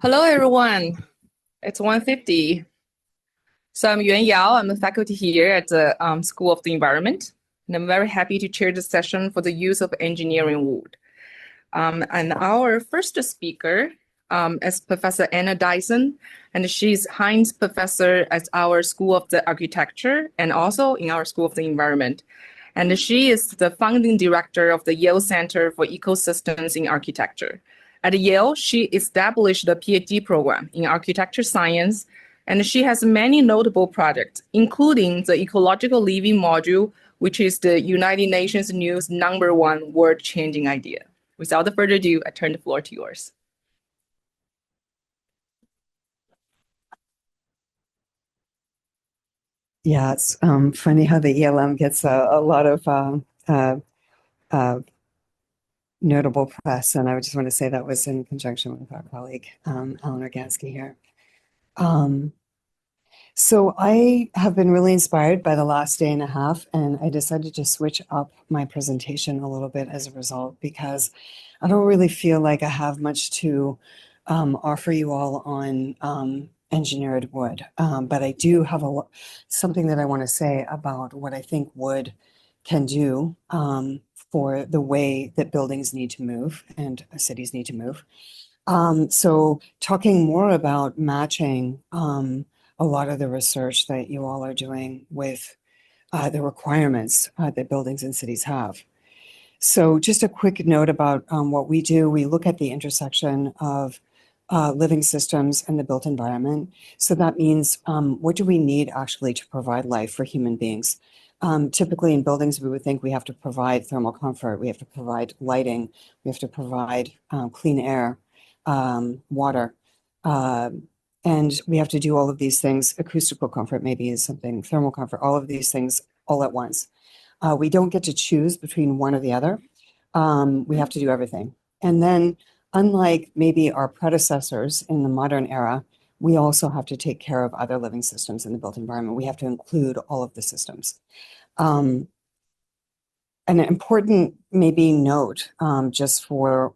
Hello, everyone. It's 1:50. So I'm Yuan Yao. I'm a faculty here at the School of the Environment, and I'm very happy to chair the session for the use of engineering wood. And our first speaker is Professor Anna Dyson, and she's Heinz Professor at our School of the Architecture and also in our School of the Environment. And she is the founding director of the Yale Center for Ecosystems in Architecture. At Yale, she established a PhD program in architecture science, and she has many notable projects, including the Ecological Living Module, which is the United Nations News #1 world-changing idea. Without further ado, I turn the floor to yours. Yeah, it's funny how the ELM gets a lot of notable press, and I just want to say that was in conjunction with our colleague Alan Rogansky here. So I have been really inspired by the last day and a half, and I decided to switch up my presentation a little bit as a result because I don't really feel like I have much to offer you all on engineered wood. But I do have something that I want to say about what I think wood can do for the way that buildings need to move and cities need to move. So talking more about matching a lot of the research that you all are doing with the requirements that buildings and cities have. So just a quick note about what we do. We look at the intersection of living systems and the built environment. So that means what do we need actually to provide life for human beings? Typically in buildings, we would think we have to provide thermal comfort, we have to provide lighting, we have to provide clean air, water, and we have to do all of these things. Acoustical comfort maybe is something, thermal comfort, all of these things all at once. We don't get to choose between one or the other. We have to do everything. And then, unlike maybe our predecessors in the modern era, we also have to take care of other living systems in the built environment. We have to include all of the systems. An important maybe note just for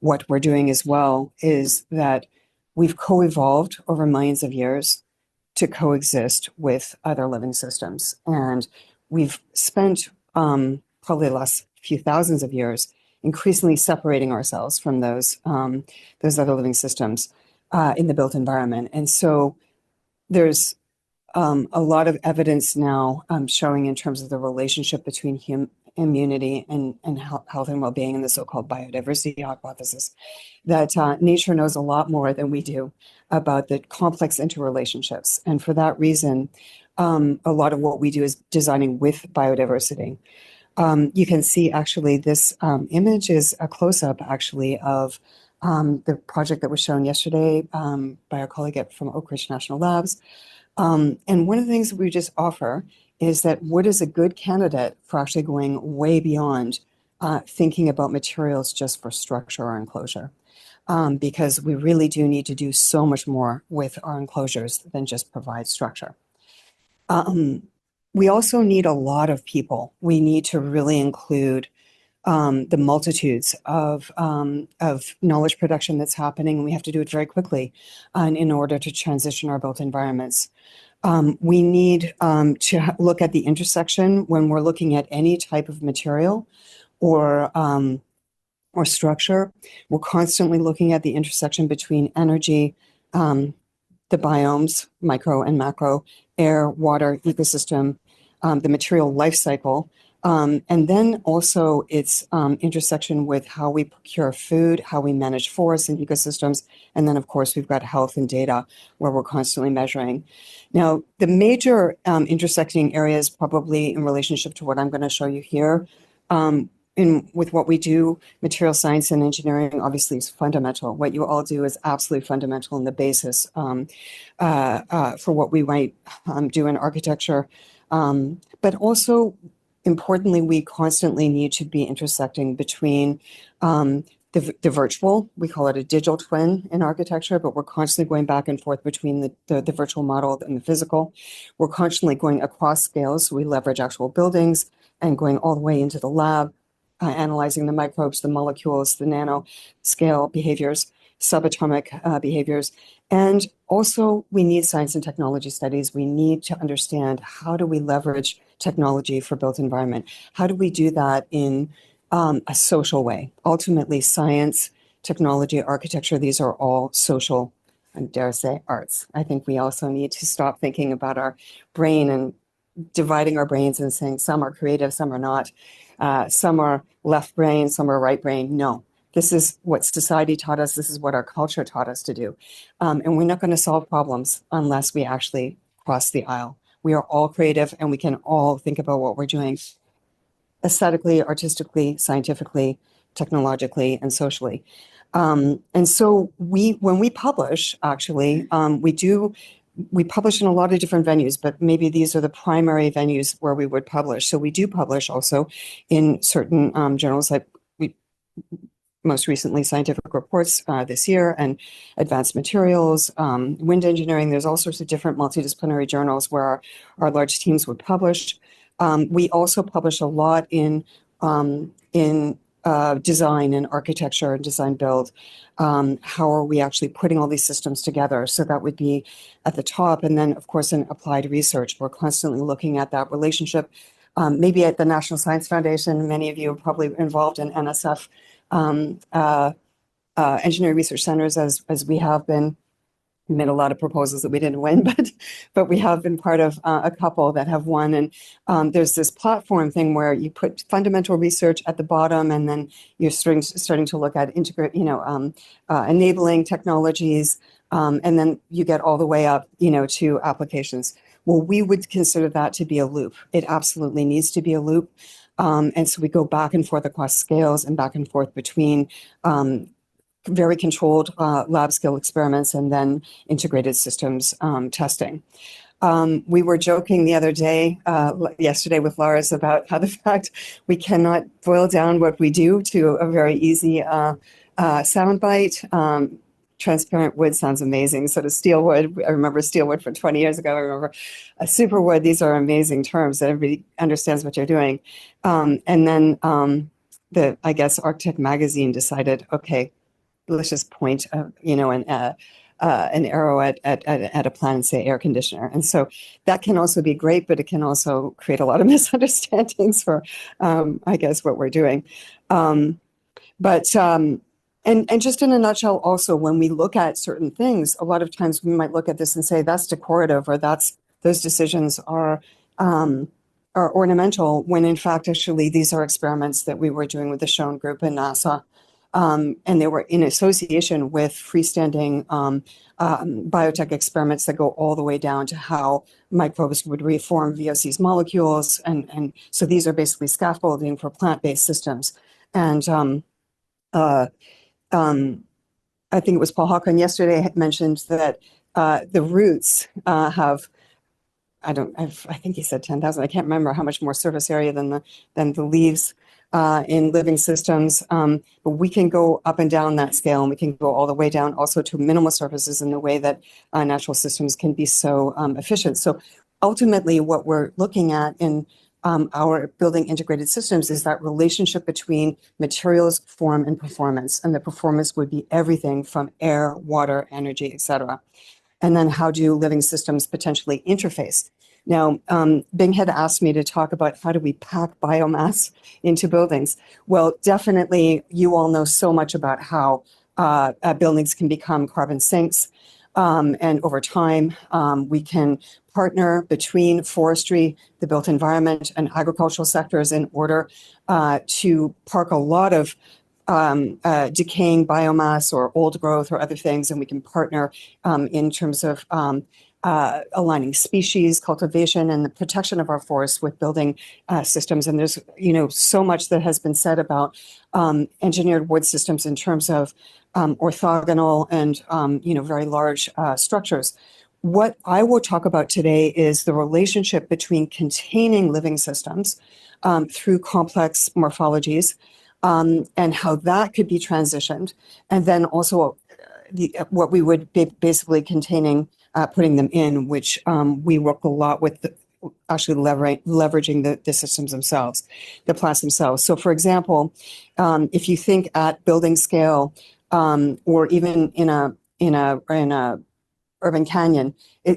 what we're doing as well is that we've co-evolved over millions of years to coexist with other living systems. And we've spent probably the last few thousands of years increasingly separating ourselves from those other living systems in the built environment. And so there's a lot of evidence now showing in terms of the relationship between immunity and health and well-being and the so-called biodiversity hypothesis, that nature knows a lot more than we do about the complex interrelationships. And for that reason, a lot of what we do is designing with biodiversity. You can see actually this image is a close-up actually of the project that was shown yesterday by our colleague from Oak Ridge National Labs. And one of the things we just offer is that wood is a good candidate for actually going way beyond thinking about materials just for structure or enclosure. Because we really do need to do so much more with our enclosures than just provide structure. We also need a lot of people. We need to really include the multitudes of knowledge production that's happening, and we have to do it very quickly in order to transition our built environments. We need to look at the intersection when we're looking at any type of material or structure. We're constantly looking at the intersection between energy, the biomes, micro and macro, air, water, ecosystem, the material life cycle, and then also its intersection with how we procure food, how we manage forests and ecosystems, and then of course we've got health and data where we're constantly measuring. Now, the major intersecting areas probably in relationship to what I'm going to show you here, with what we do, material science and engineering obviously is fundamental. What you all do is absolutely fundamental in the basis for what we might do in architecture. But also, importantly, we constantly need to be intersecting between the virtual, we call it a digital twin in architecture, but we're constantly going back and forth between the virtual model and the physical. We're constantly going across scales. So we leverage actual buildings and going all the way into the lab, analyzing the microbes, the molecules, the nano scale behaviors. subatomic behaviors. And also, we need science and technology studies. We need to understand how do we leverage technology for built environment? How do we do that in a social way? Ultimately, science, technology, architecture, these are all social, and dare say, arts. I think we also need to stop thinking about our brain and dividing our brains and saying some are creative, some are not. Some are left brain, some are right brain. No, this is what society taught us. This is what our culture taught us to do. And we're not going to solve problems unless we actually cross the aisle. We are all creative and we can all think about what we're doing aesthetically, artistically, scientifically, technologically, and socially. And so when we publish, actually, we publish in a lot of different venues, but maybe these are the primary venues where we would publish. So we do publish also in certain journals, like we most recently Scientific Reports this year, and Advanced Materials, Wind Engineering. There's all sorts of different multidisciplinary journals where our large teams would publish. We also publish a lot in design and architecture and design build. How are we actually putting all these systems together? So that would be at the top. And then, of course, in applied research, we're constantly looking at that relationship. Maybe at the National Science Foundation, many of you are probably involved in NSF engineering research centers, as we have been. We made a lot of proposals that we didn't win, but we have been part of a couple that have won. And there's this platform thing where you put fundamental research at the bottom, and then you're starting to look at enabling technologies, and then you get all the way up, to applications. Well, we would consider that to be a loop. It absolutely needs to be a loop. And so we go back and forth across scales and back and forth between very controlled lab scale experiments and then integrated systems testing. We were joking the other day, yesterday with Lars, about how the fact we cannot boil down what we do to a very easy soundbite. Transparent wood sounds amazing. So does steel wood. I remember steel wood from 20 years ago. I remember a super wood. These are amazing terms that everybody understands what you're doing. And then I guess Architect Magazine decided, okay, let's just point, an arrow at a plan and say air conditioner. And so that can also be great, but it can also create a lot of misunderstandings for, I guess, what we're doing. And just in a nutshell, also, when we look at certain things, a lot of times we might look at this and say that's decorative, or those decisions are ornamental, when in fact, actually, these are experiments that we were doing with the Schoen Group and NASA. And they were in association with freestanding biotech experiments that go all the way down to how microbes would reform VOC's molecules. And so these are basically scaffolding for plant-based systems. And I think it was Paul Hawken yesterday had mentioned that the roots have, I think he said 10,000. I can't remember how much more surface area than the leaves in living systems. But we can go up and down that scale, and we can go all the way down also to minimal surfaces in the way that natural systems can be so efficient. So ultimately, what we're looking at in our building integrated systems is that relationship between materials, form, and performance. And the performance would be everything from air, water, energy, et cetera. And then how do living systems potentially interface? Now, Bing had asked me to talk about how do we pack biomass into buildings. Well, definitely, you all know so much about how buildings can become carbon sinks. And over time, we can partner between forestry, the built environment, and agricultural sectors in order to park a lot of decaying biomass or old growth or other things. And we can partner in terms of aligning species, cultivation, and the protection of our forests with building systems. And there's, so much that has been said about engineered wood systems in terms of orthogonal and, very large structures. What I will talk about today is the relationship between containing living systems through complex morphologies and how that could be transitioned. And then also what we would be basically containing, putting them in, which we work a lot with actually leveraging the systems themselves, the plants themselves. So for example, if you think at building scale, or even in a urban canyon,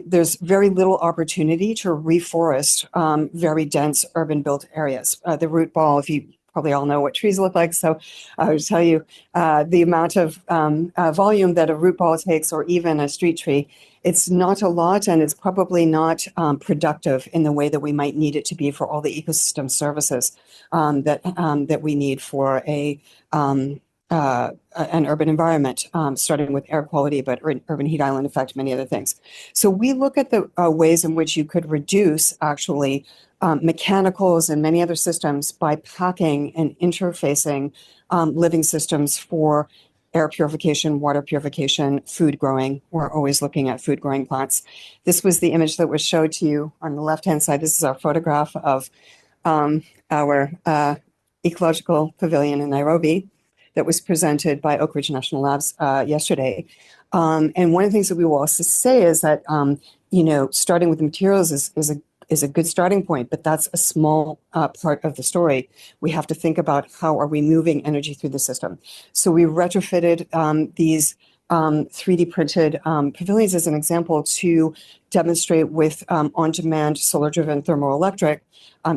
there's very little opportunity to reforest very dense urban built areas. The root ball, if you probably all know what trees look like, so I would tell you the amount of volume that a root ball takes, or even a street tree, it's not a lot, and it's probably not productive in the way that we might need it to be for all the ecosystem services that we need for an urban environment, starting with air quality, but urban heat island effect, many other things. So we look at the ways in which you could reduce actually mechanicals and many other systems by packing and interfacing living systems for air purification, water purification, food growing. We're always looking at food growing plants. This was the image that was showed to you on the left-hand side. This is our photograph of our ecological pavilion in Nairobi that was presented by Oak Ridge National Labs yesterday. And one of the things that we will also say is that, starting with the materials is a good starting point, but that's a small part of the story. We have to think about how are we moving energy through the system. So we retrofitted these 3D printed pavilions as an example to demonstrate with on-demand solar-driven thermoelectric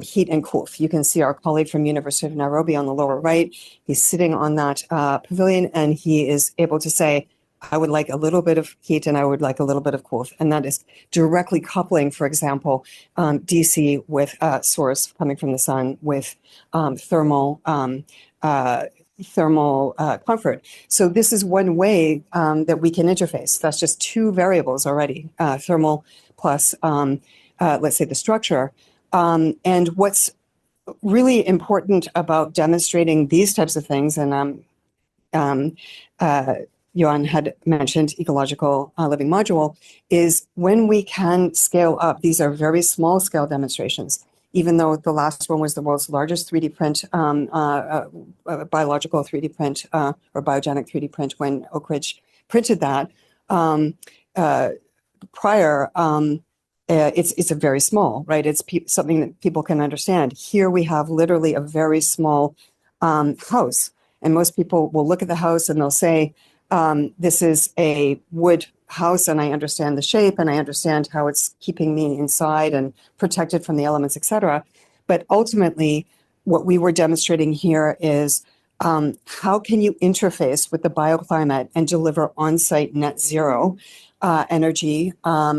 heat and cool. You can see our colleague from University of Nairobi on the lower right. He's sitting on that pavilion, and he is able to say, I would like a little bit of heat and I would like a little bit of cool. And that is directly coupling, for example, DC with source coming from the sun with thermal comfort. So this is one way that we can interface. That's just two variables already, thermal plus, let's say, the structure. And what's really important about demonstrating these types of things, and Johan had mentioned ecological living module, is when we can scale up. These are very small scale demonstrations. Even though the last one was the world's largest 3D print, biological 3D print or biogenic 3D print when Oak Ridge printed that prior, it's a very small, right? It's something that people can understand. Here we have literally a very small house, and most people will look at the house and they'll say, this is a wood house, and I understand the shape, and I understand how it's keeping me inside and protected from the elements, etc. But ultimately, what we were demonstrating here is how can you interface with the bioclimate and deliver on-site net zero energy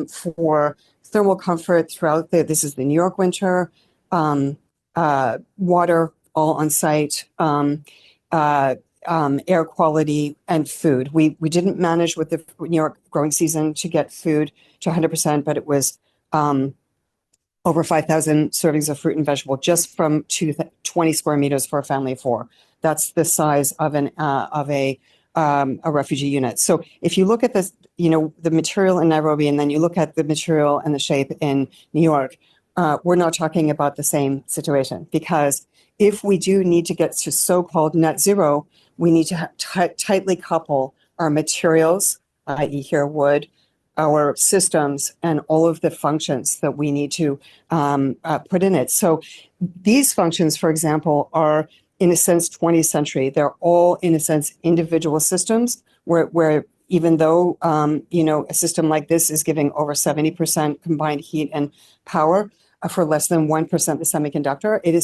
for thermal comfort throughout this is the New York winter, water all on site, air quality, and food. We didn't manage with the New York growing season to get food to 100%, but it was over 5,000 servings of fruit and vegetable just from 20 square meters for a family of four. That's the size of a refugee unit. So if you look at this, the material in Nairobi, and then you look at the material and the shape in New York, we're not talking about the same situation, because if we do need to get to so-called net zero, we need to tightly couple our materials, i.e. here wood, our systems, and all of the functions that we need to put in it. So these functions, for example, are in a sense 20th century. They're all in a sense individual systems where even though a system like this is giving over 70% combined heat and power for less than 1% the semiconductor, it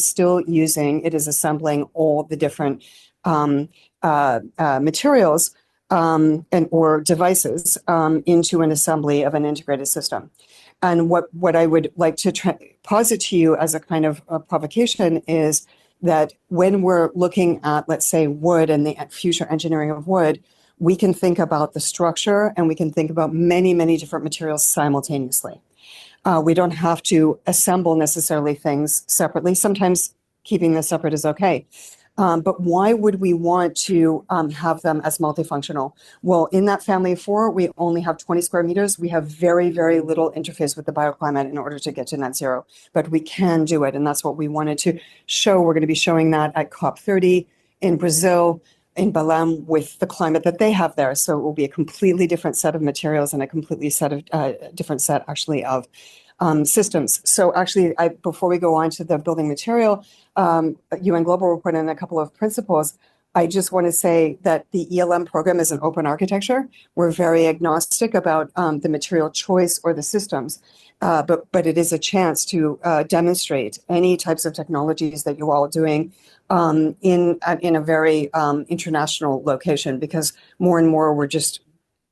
is assembling all the different materials or devices into an assembly of an integrated system. And what I would like to posit to you as a kind of a provocation is that when we're looking at, let's say, wood and the future engineering of wood, we can think about the structure and we can think about many, many different materials simultaneously. We don't have to assemble necessarily things separately. Sometimes keeping them separate is okay. But why would we want to have them as multifunctional? Well, in that family of four, we only have 20 square meters. We have very, very little interface with the bioclimate in order to get to net zero, but we can do it. And that's what we wanted to show. We're going to be showing that at COP30 in Brazil, in Belém, with the climate that they have there. So it will be a completely different set of materials and a completely different set actually of systems. So actually, before we go on to the building material, UN Global Report and a couple of principles, I just want to say that the ELM program is an open architecture. We're very agnostic about the material choice or the systems, but it is a chance to demonstrate any types of technologies that you're all doing in a very international location, because more and more we're just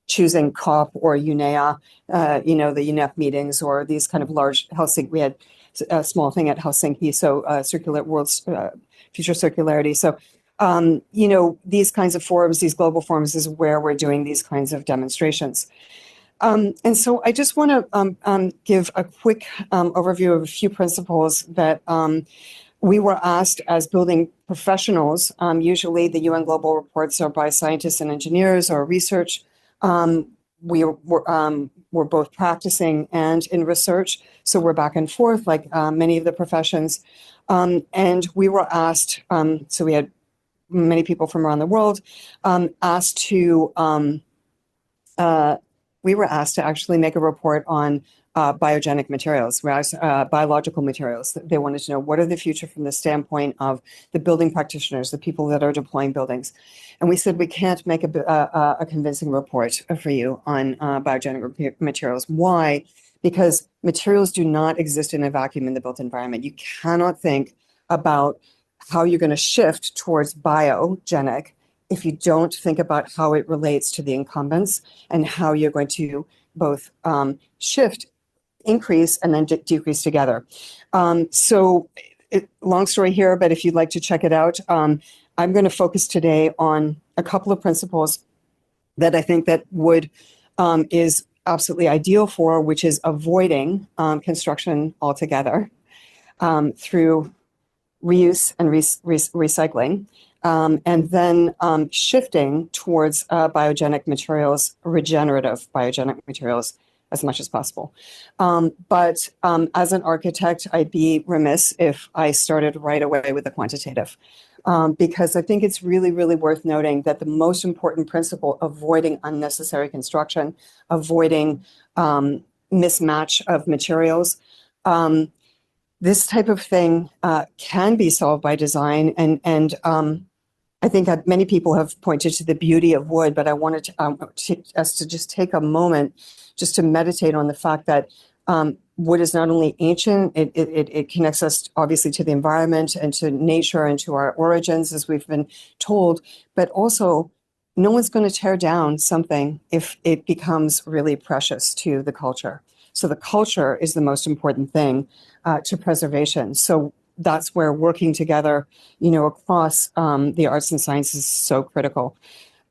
choosing COP or UNEA, the UNEP meetings or these kind of large Helsinki. We had a small thing at Helsinki, so circular world's future circularity. So, these kinds of forums, these global forums, is where we're doing these kinds of demonstrations. And so I just want to give a quick overview of a few principles that we were asked as building professionals. Usually the UN global reports are by scientists and engineers or research. We're both practicing and in research, so we're back and forth like many of the professions. And we were asked, so we had many people from around the world we were asked to actually make a report on biogenic materials, biological materials. They wanted to know, what are the future from the standpoint of the building practitioners, the people that are deploying buildings. And we said, we can't make a convincing report for you on biogenic materials. Why? Because materials do not exist in a vacuum in the built environment. You cannot think about how you're going to shift towards biogenic if you don't think about how it relates to the incumbents and how you're going to both shift, increase, and then decrease together. Long story here, but if you'd like to check it out, I'm going to focus today on a couple of principles that I think that wood is absolutely ideal for, which is avoiding construction altogether through reuse and recycling. And then shifting towards biogenic materials, regenerative biogenic materials, as much as possible. But as an architect, I'd be remiss if I started right away with the quantitative, because I think it's really, really worth noting that the most important principle, avoiding unnecessary construction, avoiding mismatch of materials, this type of thing can be solved by design, and I think that many people have pointed to the beauty of wood, but I wanted us to just take a moment just to meditate on the fact that wood is not only ancient, it connects us obviously to the environment and to nature and to our origins, as we've been told, but also no one's going to tear down something if it becomes really precious to the culture. So the culture is the most important thing to preservation. So that's where working together, across the arts and sciences is so critical.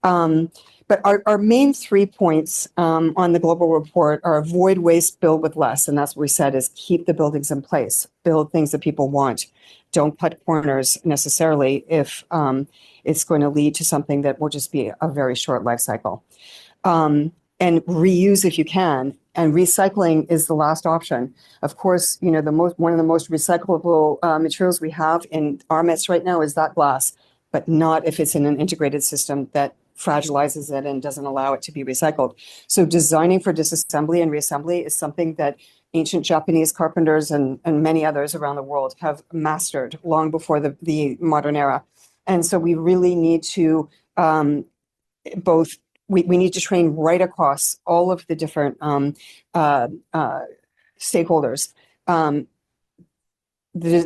But our main 3 points on the global report are avoid waste, build with less. And that's what we said, is keep the buildings in place, build things that people want. Don't cut corners necessarily if it's going to lead to something that will just be a very short life cycle. And reuse if you can. And recycling is the last option. Of course, one of the most recyclable materials we have in our midst right now is that glass, but not if it's in an integrated system that fragilizes it and doesn't allow it to be recycled. So designing for disassembly and reassembly is something that ancient Japanese carpenters and many others around the world have mastered long before the modern era. And so we really need to we need to train right across all of the different stakeholders, the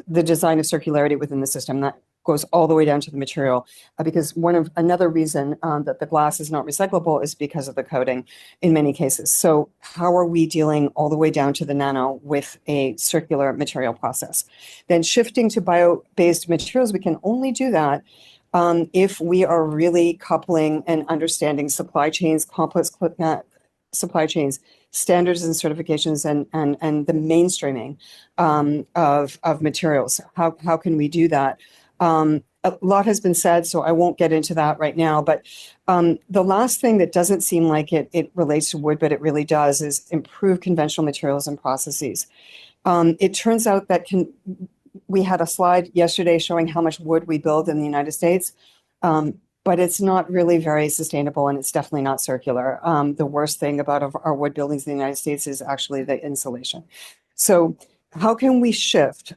design of circularity within the system. That goes all the way down to the material, because another reason that the glass is not recyclable is because of the coating in many cases. So how are we dealing all the way down to the nano with a circular material process? Then shifting to bio-based materials, we can only do that if we are really coupling and understanding supply chains, complex supply chains, standards and certifications, and the mainstreaming of materials. How can we do that? A lot has been said, so I won't get into that right now. But the last thing that doesn't seem like it relates to wood, but it really does, is improve conventional materials and processes. It turns out that we had a slide yesterday showing how much wood we build in the United States, but it's not really very sustainable, and it's definitely not circular. The worst thing about our wood buildings in the United States is actually the insulation. So how can we shift?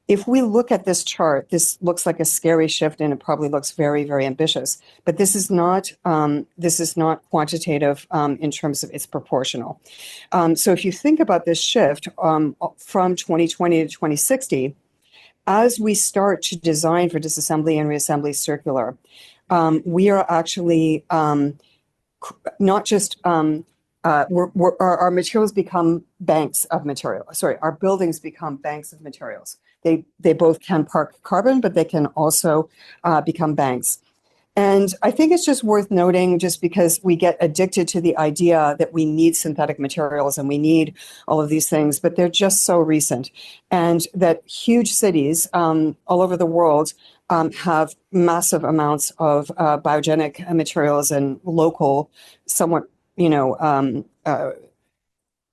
If we look at this chart, this looks like a scary shift, and it probably looks very, very ambitious. But this is not quantitative in terms of it's proportional. So if you think about this shift from 2020 to 2060, as we start to design for disassembly and reassembly circular, we are actually not just our materials become banks of material. Sorry, our buildings become banks of materials. They both can park carbon, but they can also become banks. And I think it's just worth noting, just because we get addicted to the idea that we need synthetic materials and we need all of these things, but they're just so recent. And that huge cities all over the world have massive amounts of biogenic materials and local, somewhat,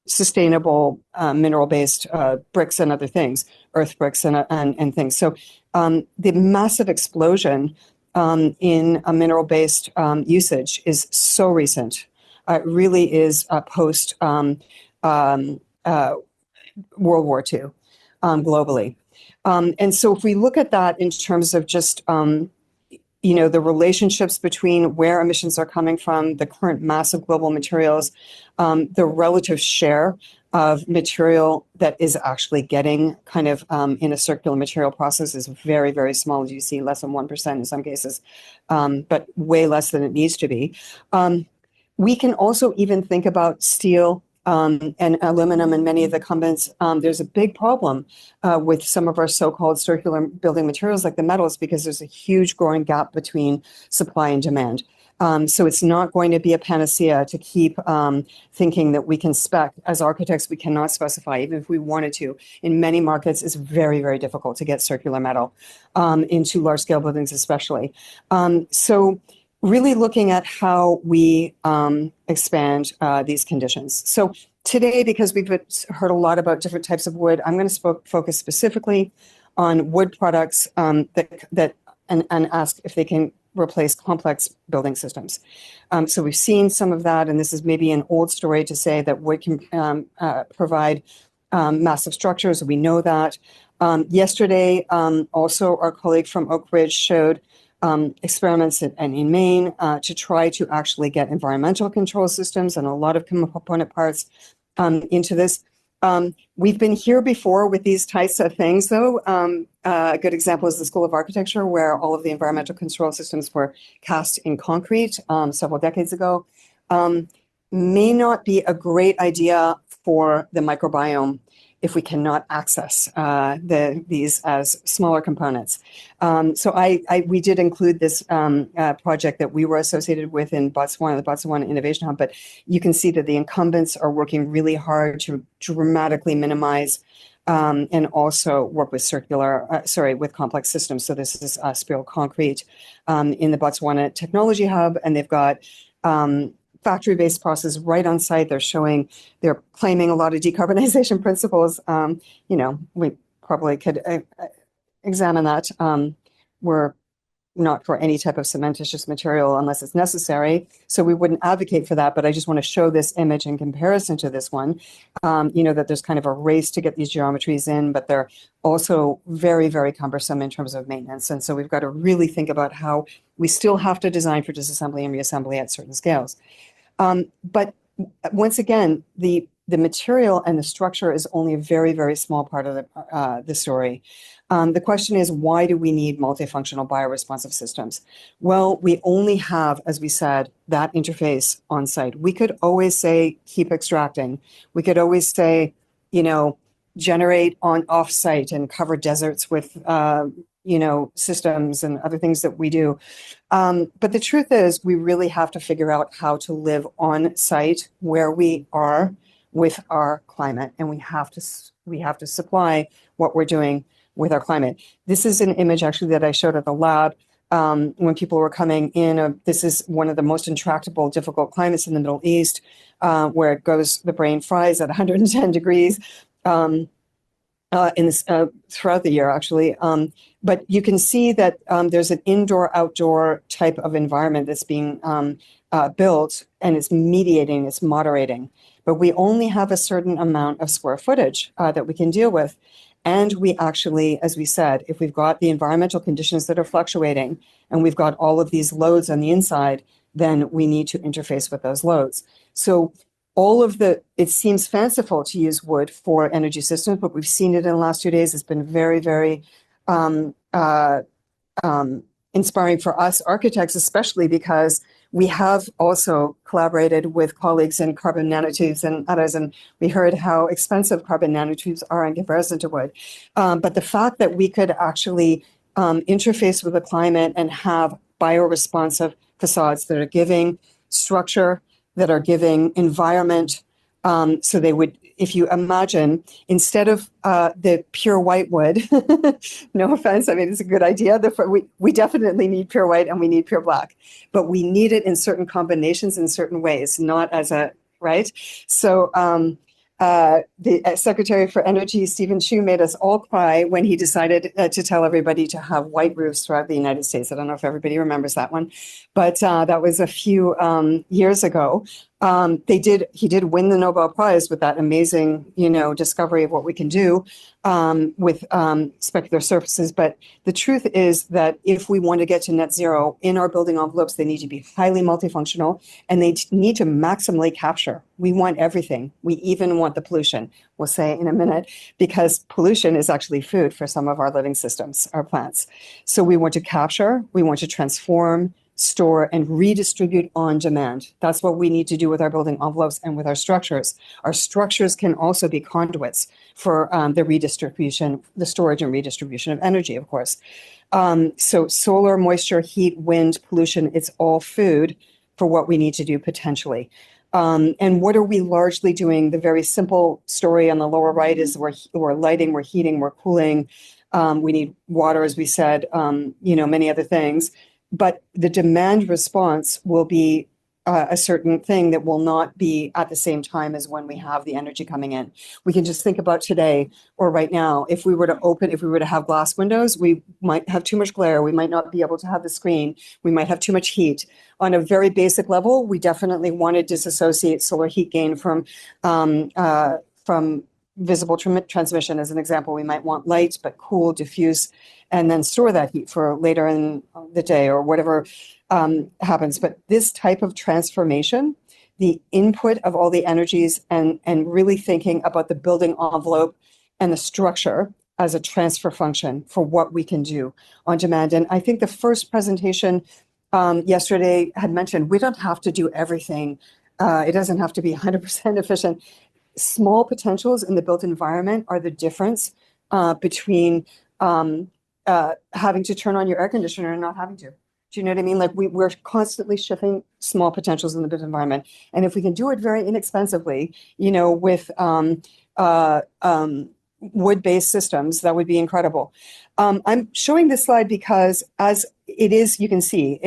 sustainable mineral-based bricks and other things, earth bricks and things. So the massive explosion in a mineral-based usage is so recent. It really is post World War II globally. And so if we look at that in terms of just the relationships between where emissions are coming from, the current mass of global materials, the relative share of material that is actually getting kind of in a circular material process is very, very small. As you see, less than 1% in some cases, but way less than it needs to be. We can also even think about steel and aluminum and many of the incumbents. There's a big problem with some of our so-called circular building materials like the metals, because there's a huge growing gap between supply and demand. So it's not going to be a panacea to keep thinking that we can spec. As architects, we cannot specify, even if we wanted to. In many markets, it's very, very difficult to get circular metal into large-scale buildings especially. So really looking at how we expand these conditions. So today, because we've heard a lot about different types of wood, I'm going to focus specifically on wood products and ask if they can replace complex building systems. So we've seen some of that, and this is maybe an old story to say that wood can provide massive structures. We know that. Yesterday, also our colleague from Oak Ridge showed experiments in Maine to try to actually get environmental control systems and a lot of component parts into this. We've been here before with these types of things, though. A good example is the School of Architecture, where all of the environmental control systems were cast in concrete several decades ago. May not be a great idea for the microbiome if we cannot access these as smaller components. So we did include this project that we were associated with in Botswana, the Botswana Innovation Hub, but you can see that the incumbents are working really hard to dramatically minimize and also work with with complex systems. So this is spiral concrete in the Botswana Technology Hub, and they've got factory-based process right on site. They're claiming a lot of decarbonization principles. We probably could examine that. We're not for any type of cementitious material unless it's necessary. So we wouldn't advocate for that, but I just want to show this image in comparison to this one, that there's kind of a race to get these geometries in, but they're also very, very cumbersome in terms of maintenance. And so we've got to really think about how we still have to design for disassembly and reassembly at certain scales. But once again, the material and the structure is only a very, very small part of the story. The question is, why do we need multifunctional bioresponsive systems? Well, we only have, as we said, that interface on site. We could always say, keep extracting. We could always say, generate on off-site and cover deserts with, systems and other things that we do. But the truth is, we really have to figure out how to live on site where we are with our climate, and we have to supply what we're doing with our climate. This is an image actually that I showed at the lab when people were coming in. This is one of the most intractable, difficult climates in the Middle East, where the brain fries at 110 degrees. in this throughout the year, actually. But you can see that there's an indoor-outdoor type of environment that's being built, and it's mediating, it's moderating. But we only have a certain amount of square footage that we can deal with. And we actually, as we said, if we've got the environmental conditions that are fluctuating and we've got all of these loads on the inside, then we need to interface with those loads. So it seems fanciful to use wood for energy systems, but we've seen it in the last 2 days. It's been very, very um, uh, inspiring for us architects, especially because we have also collaborated with colleagues in carbon nanotubes and others, and we heard how expensive carbon nanotubes are in comparison to wood. But the fact that we could actually interface with the climate and have bioresponsive facades that are giving structure, that are giving environment. So they would, if you imagine, instead of the pure white wood, no offense, I mean, it's a good idea. We definitely need pure white and we need pure black, but we need it in certain combinations in certain ways, not as a, right? So the Secretary for Energy, Stephen Chu, made us all cry when he decided to tell everybody to have white roofs throughout the United States. I don't know if everybody remembers that one, but that was a few years ago. He did win the Nobel Prize with that amazing, discovery of what we can do with specular surfaces. But the truth is that if we want to get to net zero in our building envelopes, they need to be highly multifunctional and they need to maximally capture. We want everything. We even want the pollution. We'll say in a minute, because pollution is actually food for some of our living systems, our plants. So we want to capture, we want to transform, store, and redistribute on demand. That's what we need to do with our building envelopes and with our structures. Our structures can also be conduits for the redistribution, the storage and redistribution of energy, of course. So solar, moisture, heat, wind, pollution, it's all food for what we need to do potentially. And what are we largely doing? The very simple story on the lower right is we're lighting, we're heating, we're cooling. We need water, as we said, many other things. But the demand response will be a certain thing that will not be at the same time as when we have the energy coming in. We can just think about today or right now. If we were to have glass windows, we might have too much glare. We might not be able to have the screen. We might have too much heat. On a very basic level, we definitely want to disassociate solar heat gain from visible transmission. As an example, we might want light, but cool, diffuse, and then store that heat for later in the day or whatever happens. But this type of transformation, the input of all the energies and really thinking about the building envelope and the structure as a transfer function for what we can do on demand. And I think the first presentation yesterday had mentioned we don't have to do everything. It doesn't have to be 100% efficient. Small potentials in the built environment are the difference between having to turn on your air conditioner and not having to. Do you know what I mean? Like we're constantly shifting small potentials in the built environment. And if we can do it very inexpensively, with wood-based systems, that would be incredible. I'm showing this slide because as it is, you can see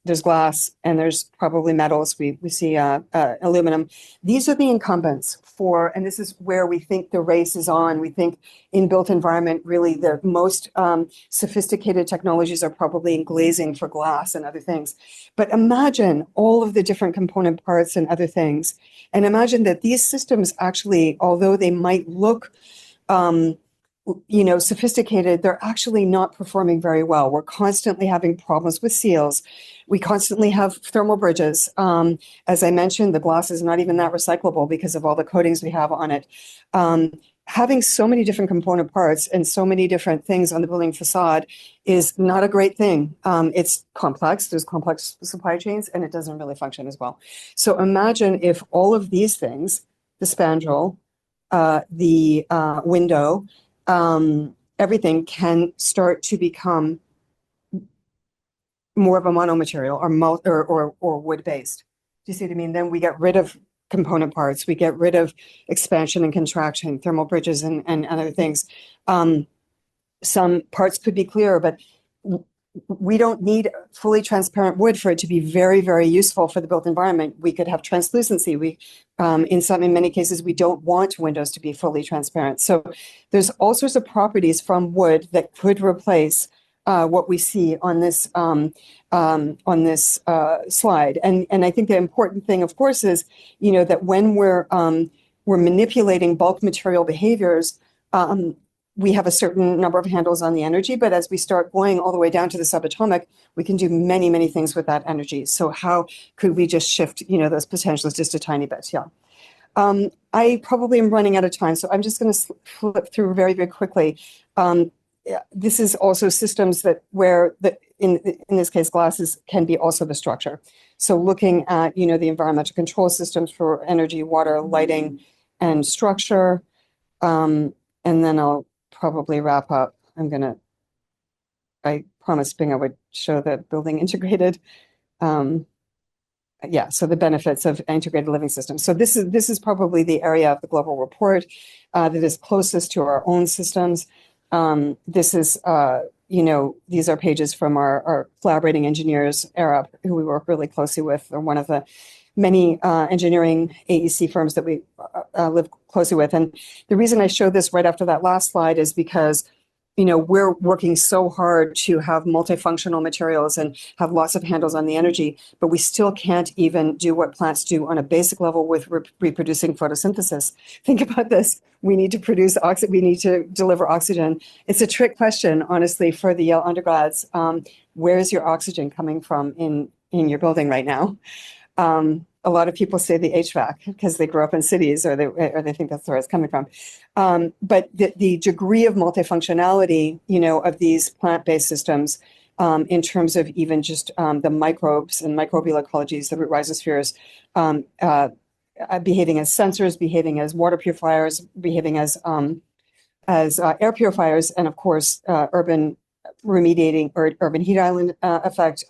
there's glass and there's probably metals. We see aluminum. These are the incumbents and this is where we think the race is on. We think in built environment, really the most sophisticated technologies are probably in glazing for glass and other things. But imagine all of the different component parts and other things. And imagine that these systems actually, although they might look sophisticated, they're actually not performing very well. We're constantly having problems with seals. We constantly have thermal bridges. As I mentioned, the glass is not even that recyclable because of all the coatings we have on it. Having so many different component parts and so many different things on the building facade is not a great thing. It's complex. There's complex supply chains, and it doesn't really function as well. So imagine if all of these things, the spandrel, the window, everything can start to become more of a monomaterial or wood-based. Do you see what I mean? Then we get rid of component parts. We get rid of expansion and contraction, thermal bridges and other things. Some parts could be clearer, but we don't need fully transparent wood for it to be very, very useful for the built environment. We could have translucency. In many cases, we don't want windows to be fully transparent. So there's all sorts of properties from wood that could replace what we see on this slide. And I think the important thing, of course, is that when we're manipulating bulk material behaviors. We have a certain number of handles on the energy, but as we start going all the way down to the subatomic, we can do many, many things with that energy. So how could we just shift, those potentials just a tiny bit? Yeah. I probably am running out of time, so I'm just going to flip through very, very quickly. This is also systems in this case, glasses can be also the structure. So looking at, the environmental control systems for energy, water, lighting, and structure. And then I'll probably wrap up. I promised Bing I would show the building integrated. So the benefits of integrated living systems. So this is probably the area of the global report that is closest to our own systems. This is, these are pages from our collaborating engineers, Arab, who we work really closely with, or one of the many engineering AEC firms that we live closely with. And the reason I show this right after that last slide is because, we're working so hard to have multifunctional materials and have lots of handles on the energy, but we still can't even do what plants do on a basic level with reproducing photosynthesis. Think about this. We need to produce oxygen. We need to deliver oxygen. It's a trick question, honestly, for the Yale undergrads. Where is your oxygen coming from in your building right now? A lot of people say the HVAC because they grew up in cities or they think that's where it's coming from. But the degree of multifunctionality, of these plant-based systems in terms of even just the microbes and microbial ecologies, the root rhizospheres, behaving as sensors, behaving as water purifiers, behaving as air purifiers, and of course, urban remediating or urban heat island effect,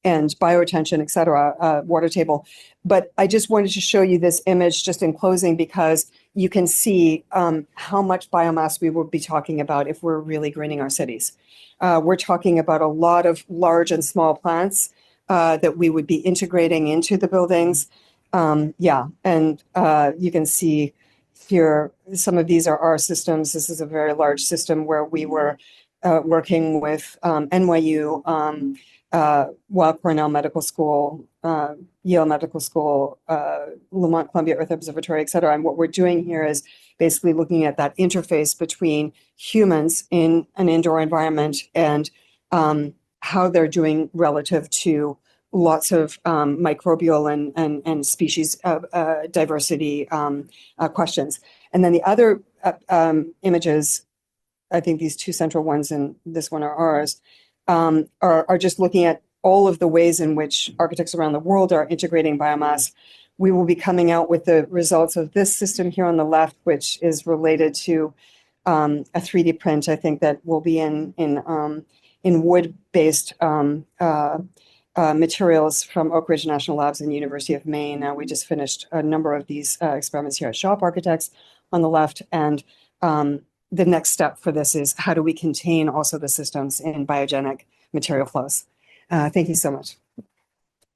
and bioretention, et cetera, water table. But I just wanted to show you this image just in closing because you can see how much biomass we will be talking about if we're really greening our cities. We're talking about a lot of large and small plants that we would be integrating into the buildings. And you can see here, some of these are our systems. This is a very large system where we were working with NYU, Weill Cornell Medical School, Yale Medical School, Lamont Columbia Earth Observatory, et cetera. And what we're doing here is basically looking at that interface between humans in an indoor environment and how they're doing relative to lots of microbial and species diversity questions. And then the other images, I think these two central ones and this one are ours, are just looking at all of the ways in which architects around the world are integrating biomass. We will be coming out with the results of this system here on the left, which is related to a 3D print, I think, that will be in wood-based materials from Oak Ridge National Labs and University of Maine. We just finished a number of these experiments here at Shop Architects on the left, and the next step for this is how do we contain also the systems in biogenic material flows. Thank you so much.